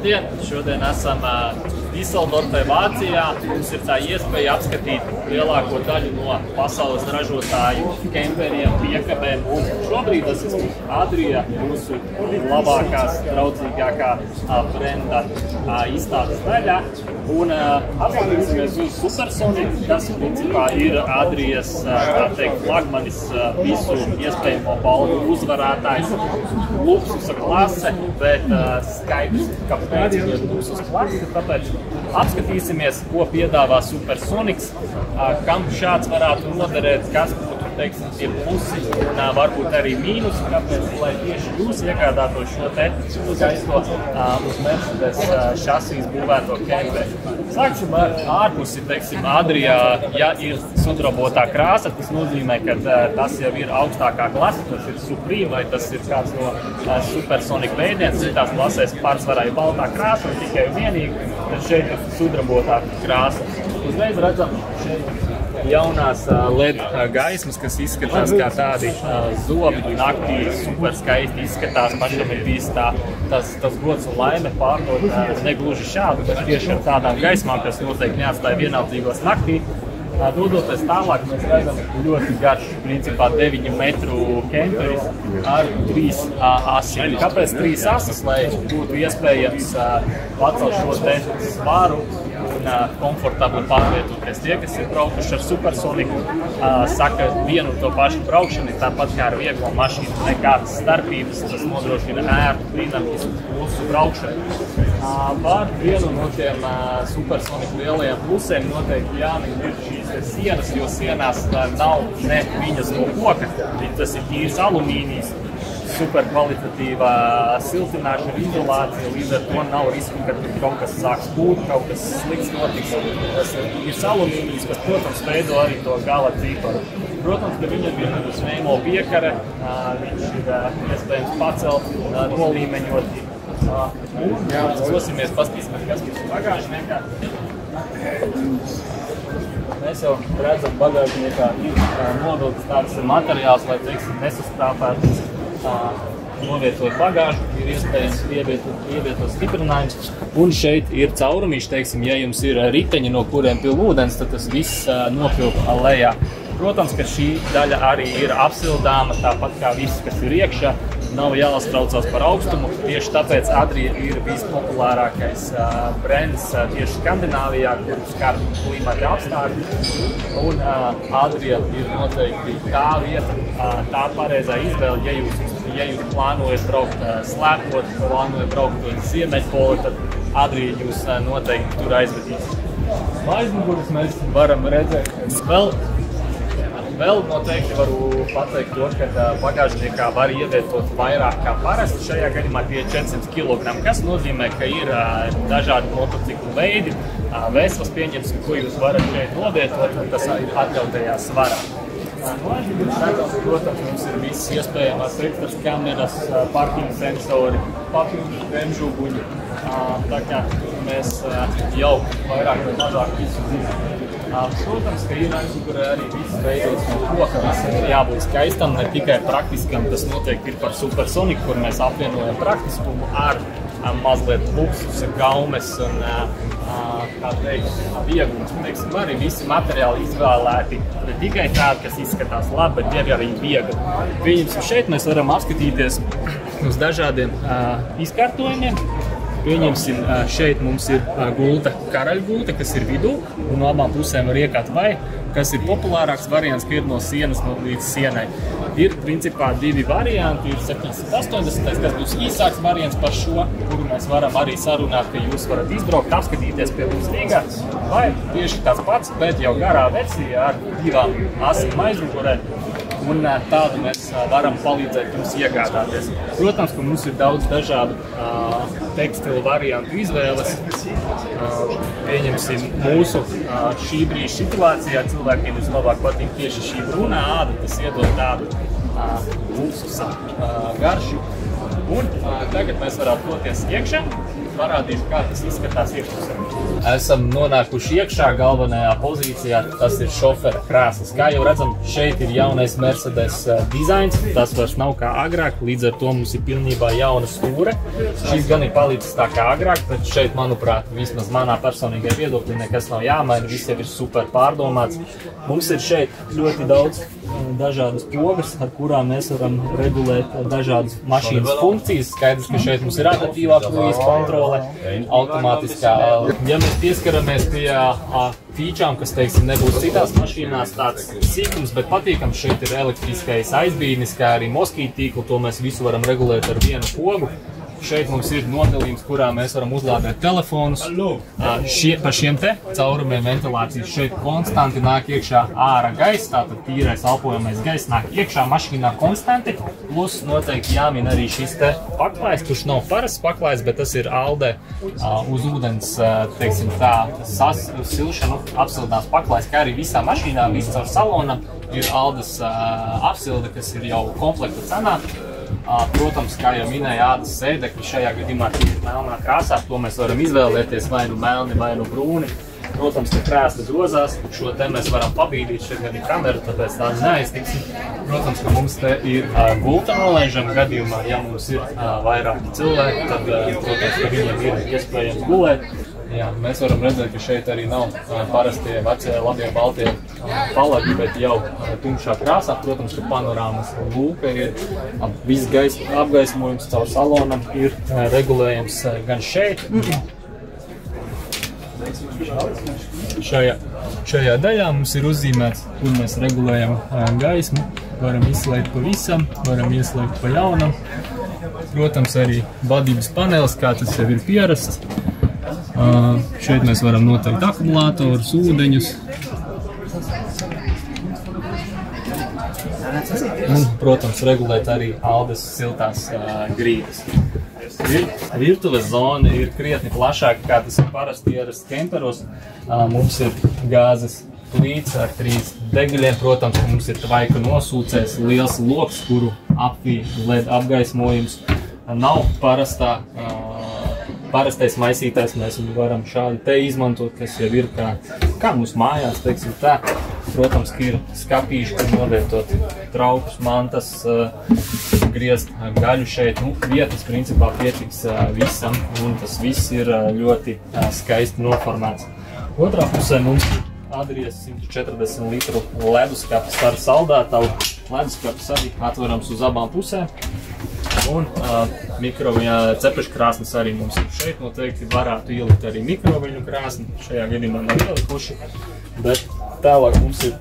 Šodien esam Diseldorfē, Vācijā. Mums ir tā iespēja apskatīt lielāko daļu no pasaules ražotāju kemperiem, piekabēm. Šobrīd tas ir Adria, mūsu labākās, draudzīgākā brenda izstādes daļa. Un apskatīsimies uz Supersonic, kas principā ir Adrijas, tā teikt, flagmanis, visu iespējamo balvu uzvarētājs, luksusa klase, bet skaidrs, kāpēc ir luksus klase, tāpēc apskatīsimies, ko piedāvā Supersonics, kam šāds varētu noderēt, kas būtu, teiksim, tie plusi un varbūt arī mīnusi, kāpēc, lai tieši jūs iegādātos šo te skaisto uz Mercedes šasīs būvēto kemperi. Sāksim ar ārpusi, teiksim, Adrijā, ja ir sudrabotā krāsa, tas nozīmē, ka tas jau ir augstākā klase, tas ir Supreme vai tas ir kāds no Supersonic veidiem, citās klasēs pārsvarā ir baltā krāsa un tikai vienīgi, tad šeit ir sudrabotā krāsa. Uzreiz redzam šeit jaunās LED gaismas, kas izskatās kā tādi zobi naktī, super skaisti izskatās, pašam ir bijis tas gods un laime pārdot negluži šādu, bet tieši ar tādām gaismām, kas noteikti neatstāja vienaldzīgos naktī. Dodoties tālāk, mēs redzam ļoti garš, principā 9 metru kemperis ar 3 asiem. Kāpēc 3 asas, lai būtu iespējams pacelt šo te svaru un komfortabli pārvietoties? Tie, kas ir braukuši ar Supersonicu, saka, vienu to pašu braukšanu ir tāpat kā ar vieglo mašīnu, nekādas starpības, tas nodrošina ērtu, dinamisku mūsu braukšanu. Par vienu no tiem Supersonic lielajiem plusiem noteikti jāmin ir šīs sienas, jo sienās nav ne viņas no koka, tas ir tīrs alumīnijas, super kvalitatīva siltināšana, izolācija, līdz ar to nav risku, ka tur kaut kas sāks pūt, kaut kas slikts notiks. Tas ir alumīnijas, kas, protams, veido arī to gala ciparu. Protams, ka viņam ir svejmo piekare, viņš ir iespējams pacelt, nolīmeņot. Dosimies, paskatīsimies, kas mums ir bagāžniekā. Mēs jau redzam, bagāžniekā ir novilkts tāds materiāls, lai, teiksim, nesastrāpētas novietot bagāžu, ir iespējams ievietot stiprinājums. Un šeit ir caurumiši, teiksim, ja jums ir riteņi, no kuriem pil ūdens, tad tas viss nopilp lejā. Protams, ka šī daļa arī ir apsildāma, tāpat kā viss, kas ir iekšā. Nav jāuztraucās par augstumu, tieši tāpēc Adria ir vispopulārākais brands tieši Skandināvijā, kur skar klimata apstākļi. Un Adria ir noteikti tā vieta, tā pareizā izvēle, ja jūs plānojat braukt slēpot, plānojat braukt uz Ziemeļpoli, tad Adria jūs noteikti tur aizvedīs. Aizmugurus mēs varam redzēt. Vēl noteikti varu pateikt to, ka bagāžniekā var ievietot vairāk kā parasti. Šajā gadījumā tie ir 400 kg, kas nozīmē, ka ir dažādi motociklu veidi. Vesels pieņemsim, ko jūs varat šeit novietot, un tas ir atļautajā svarā. No aizmugurus redzam, protams, mums ir viss iespējamās ekstras kameras, parkinga sensori, papildus bremžuguņi. Tā kā mēs jau vairāk vai mazāk visu zinām. Protams, ka ir aizmugurē arī viss veidots no koka, visam ir jābūt skaistam, ne tikai praktiskam, tas noteikti ir par Supersonic, kur mēs apvienojam praktiskumu ar mazliet luksusa gaumes un, kā teikt, viegums. Teiksim, arī visi materiāli izvēlēti, ne tikai tādi, kas izskatās labi, bet tie arī viegli. Pieņemsim, šeit mēs varam apskatīties uz dažādiem izkārtojumiem. Pieņemsim, šeit mums ir gulta, karaļgulta, kas ir vidū, un no abām pusēm var iekāt vai, kas ir populārāks variants, ka ir no sienas līdz sienai. Ir, principā, 2 varianti, ir 780, kas būs īsāks variants par šo, kuru mēs varam arī sarunāt, ka jūs varat izbraukt, apskatīties pie mums līgā, vai tieši tāds pats, bet jau garā versija ar 2 asīm aizmugurē. Un tādu mēs varam palīdzēt jums iegādāties. Protams, ka mums ir daudz dažādu tekstilu variantu izvēles. Pieņemsim mūsu šī brīža situācijā. Cilvēkiem vislabāk patīk tieši šī brūnā āda, tas iedod tādu luksusa garšu. Un tagad mēs varam doties iekšā. Parādīšu, kā tas izskatās iekšpusē. esam nonākuši iekšā galvenajā pozīcijā, tas ir šofera krēsls. Kā jau redzam, šeit ir jaunais Mercedes dizains, tas vairs nav kā agrāk, līdz ar to mums ir pilnībā jauna stūre. Šis gan ir palicis tā kā agrāk, bet šeit, manuprāt, vismaz manā personīgajā viedoklī nekas nav jāmaina, viss jau ir super pārdomāts. Mums ir šeit ļoti daudz dažādas pogas, ar kurām mēs varam regulēt dažādas mašīnas funkcijas. Skaidrs, ka šeit mums ir adaptīvā kruīza kontrole, automātiskā. Ja mēs pieskaramies pie featurām, kas, teiksim, nebūs citās mašīnās, tāds sīkums, bet patīkams, šeit ir elektriskais aizbīnis, kā arī moskītu tīklu, to mēs visu varam regulēt ar vienu pogu. Šeit mums ir nodalījums, kurā mēs varam uzlādēt telefonus. Pa šiem te caurumiem ventilācijas šeit konstanti nāk iekšā ārā gaisa, tātad tīrais elpojamais gaiss nāk iekšā mašīnā konstanti. Plus noteikti jāmin arī šis te paklājs, kurš nav parasts paklājs, bet tas ir Alde uz ūdens, teiksim tā, silšanu apsildās paklājs, kā arī visā mašīnā, viss caur salonam ir Aldes apsilde, kas ir jau komplekta cenā. Protams, kā jau minēja, ādas sēdekļi šajā gadījumā ir melnā krāsā, to mēs varam izvēlēties vai nu melni, vai nu brūni. Protams, ka krēsli grozās, šo te mēs varam pabīdīt, šeit gan ir kamera, tāpēc tā neaiztiksim. Protams, ka mums te ir gulta nolaižama gadījumā, ja mums ir vairāki cilvēki, tad, protams, ka viņiem ir iespējams gulēt. Jā, mēs varam redzēt, ka šeit arī nav parastie vecie labie baltie palagi, bet jau tumšā krāsā. Protams, ka panorāmas lūka ir, viss apgaismojums caur salonam ir regulējams gan šeit. Šajā daļā mums ir uzzīmēts, kur mēs regulējam gaismu. Varam izslēgt pavisam, varam ieslēgt pa jaunam. Protams, arī vadības panelis, kā tas jau ir pierasts. Šeit mēs varam noteikt akumulātorus, ūdeņus. Un, protams, regulēt arī Aldes siltās grīdas. Virtuves zona ir krietni plašāka, kā tas ir parasti ierasts kemperos. Mums ir gāzes plīts ar 3 deguļiem. Protams, ka mums ir tvaika nosūcējs, liels loks, kuru apvī LED apgaismojums. Nav parastais maisītājs, mēs viņu varam šādi te izmantot, kas jau ir kā mūsu mājās, teiksim tā. Protams, ka ir skapīši, kur novietot traukus, mantas, griezt gaļu šeit. Vietas, principā, pietiks visam, un tas viss ir ļoti skaisti noformēts. Otrā pusē mums Adrijas 140 litru leduskapis ar saldētavu. Leduskapis arī atverams uz abām pusēm. Un cepešu krāsnes arī mums ir šeit. Noteikti varētu ielikt arī mikroviļņu krāsni. Šajā gadījumā nav ielikuši. Bet tālāk mums ir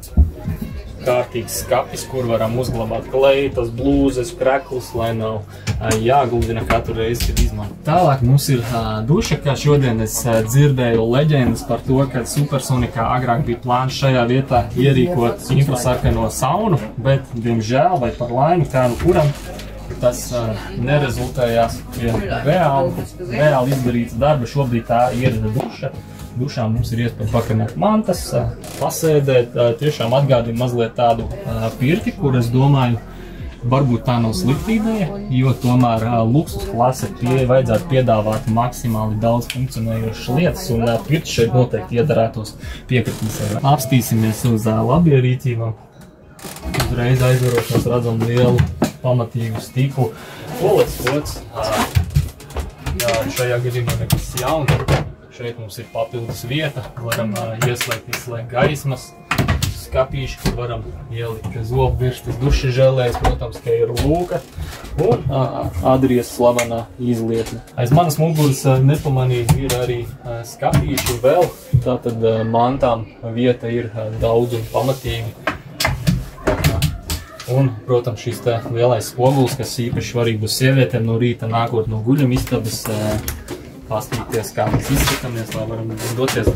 kārtīgs skapis, kur varam uzglabāt kleitas, blūzes, kreklus, lai nav jāguldina katru reizi, kad izmanto. Tālāk mums ir duša, kā šodien es dzirdēju leģendas par to, ka Supersonikā agrāk bija plāns šajā vietā ierīkot infrasarkano saunu, bet, diemžēl, vai par laimi, kā nu kuram, tas nerezultējās pie reāli izdarīts darba. Šobrīd tā ir duša. Dušā mums ir iespēja pakarināt mantas, pasēdēt, tiešām atgādina mazliet tādu pirti, kur es domāju, varbūt tā nav slikta ideja, jo tomēr luksus klase vajadzētu piedāvāt maksimāli daudz funkcionējošas lietas, un pirti šeit noteikti iedarētos piekritīs. Apstīsimies uz labierīcībām. Uzreiz aizvaros mēs redzam lielu pamatīgu stiklu. Polets, šajā gadījumā nekas jauns. Šeit mums ir papildus vieta, varam ieslēgt, izslēgt gaismas, skapīši, kur varam ielikt zobvirstas, duša želēs, protams, ka ir lūka un Adrijas slavenā izlietne. Aiz manas muguras nepamanīt ir arī skapīši vēl, tātad mantām vieta ir daudz un pamatīgi. Un, protams, šis te lielais spogulis, kas īpaši svarīgi būs sievietēm no rīta nākot no guļamistabas, pastīties, kā mēs izskatāmies, lai varam doties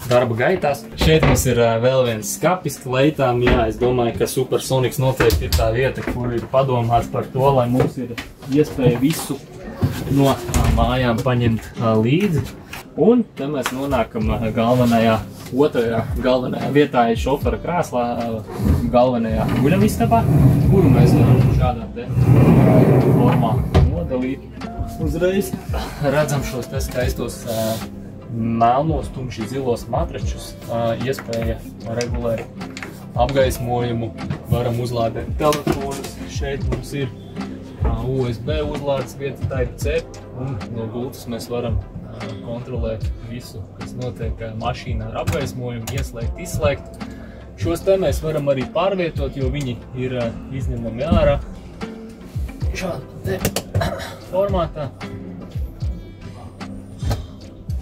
darba gaitās. Šeit mums ir vēl viens skapis kleitām. Jā, es domāju, ka Supersonics noteikti ir tā vieta, kur ir padomāts par to, lai mums ir iespēja visu no mājām paņemt līdzi. Un te mēs nonākam otrajā galvenajā vietā ir šofera krēslā, galvenajā guļamistabā, kuru mēs varam šādā te formā nodalīt. Uzreiz redzam šos te skaistos melnos, tumši zilos matračus, iespēja regulēt apgaismojumu, varam uzlādēt telefonus. Šeit mums ir USB uzlādes vieta Type-C, un no gultas mēs varam kontrolēt visu, kas notiek mašīnā ar apgaismojumu, ieslēgt, izslēgt. Šos te mēs varam arī pārvietot, jo viņi ir izņemami ārā. Šādā formātā.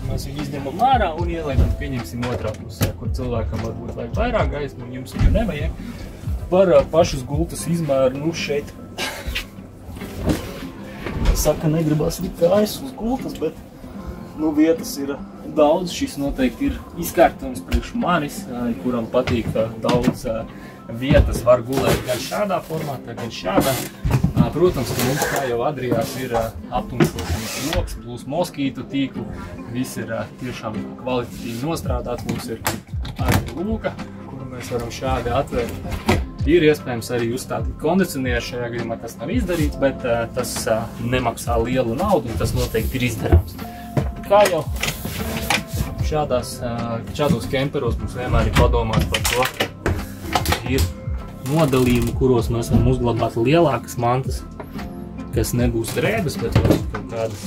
Mēs viņu izņemam ārā un ieliekam, pieņemsim otrā pusē, kur cilvēkam varbūt vajag vairāk gaismu un jums viņu nevajag. Par pašas gultas izmēru, nu šeit saka, negribas likt kājas uz gultas, bet nu vietas ir daudz. Šis noteikti ir izkārtojums priekš manis, kuram patīk daudz vietas, var gulēt gan šādā formātā, gan šādā. Protams, ka mums, kā jau Adrijās, ir aptumšošanas loks, plus moskītu tīklu. Viss ir tiešām kvalitatīvi nostrādāts. Mums ir arī lūka, kuru mēs varam šādi atvērt. Ir iespējams arī uzstādīt kondicionieru, šajā gadījumā tas nav izdarīts, bet tas nemaksā lielu naudu un tas noteikti ir izdarāms. Kā jau šādos kemperos mums vienmēr ir padomāts par to, ka ir nodalījumi, kuros mēs varam uzglabāt lielākas mantas, kas nebūs drēbes, bet kaut kādas.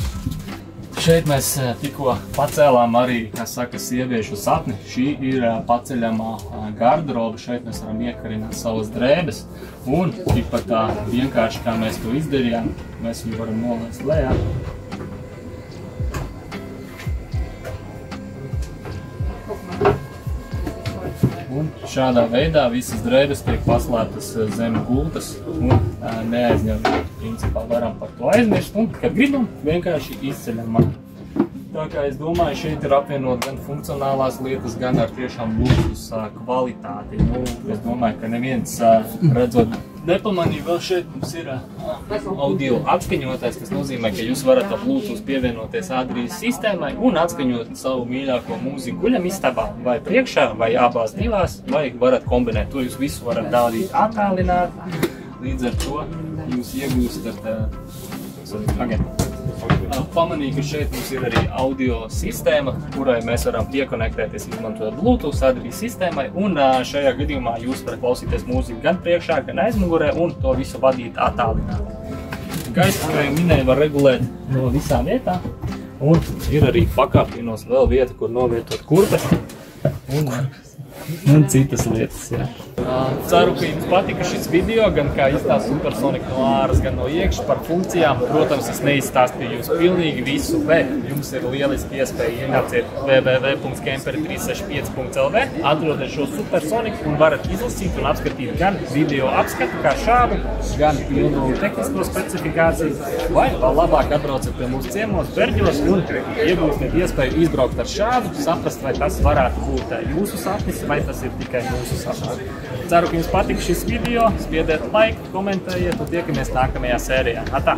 Šeit mēs tikko pacēlām arī, kā saka, sieviešu sapni. Šī ir paceļamā garderoba. Šeit mēs varam iekarināt savas drēbes. Un tikpat tā vienkārši, kā mēs to izdarījām, mēs viņu varam nolaist lejā. Un šādā veidā visas drēbes tiek paslēptas zem gultas un neaizņem. Principā varam par to aizmirst un, kad gribam, vienkārši izceļam. Tā kā es domāju, šeit ir apvienot gan funkcionālās lietas, gan ar tiešām luksus kvalitāti. Nu, es domāju, ka neviens redzot nepamanīja, vēl šeit mums ir audio atskaņotājs, kas nozīmē, ka jūs varat ar Bluetooth pievienoties Adrijas sistēmai un atskaņot savu mīļāko mūziku guļamistabā, vai priekšā, vai abās divās, vai varat kombinēt. To jūs visu varat darīt attālināt. Līdz ar to jūs iegūstat pamanīju, ka šeit mums ir arī audio sistēma, kurai mēs varam piekonektēties, izmantojot Bluetooth Adrijas sistēmai, un šajā gadījumā jūs varat klausīties mūziku gan priekšā, gan aizmugurē, un to visu vadīt attālināt. Gaisu, kā jau minēju, var regulēt no visām vietām, un ir arī pakāpienos vēl vieta, kur novietot kurpes un citas lietas. Jā. Ceru, ka jums patika šis video, gan kā izstāst Supersonic no āras, gan no iekšas par funkcijām. Protams, es neizstāstīju jums pilnīgi visu, bet jums ir lieliski iespēja ienāciet www.camper365.lv, atrodiet šo Supersonic un varat izlasīt un apskatīt gan video apskatu kā šādu, gan pilnu tehnisko specifikāciju, vai vēl labāk atbraucat pie mūsu ciemos Berģos un iegūstiet iespēju izbraukt ar šādu, saprast, vai tas varētu būt jūsu sapnis, vai tas ir tikai mūsu sapnis. Ceru, ka jums patika šis video, spiediet laiku, komentējiet un tiekamies nākamajā sērijā. Atā!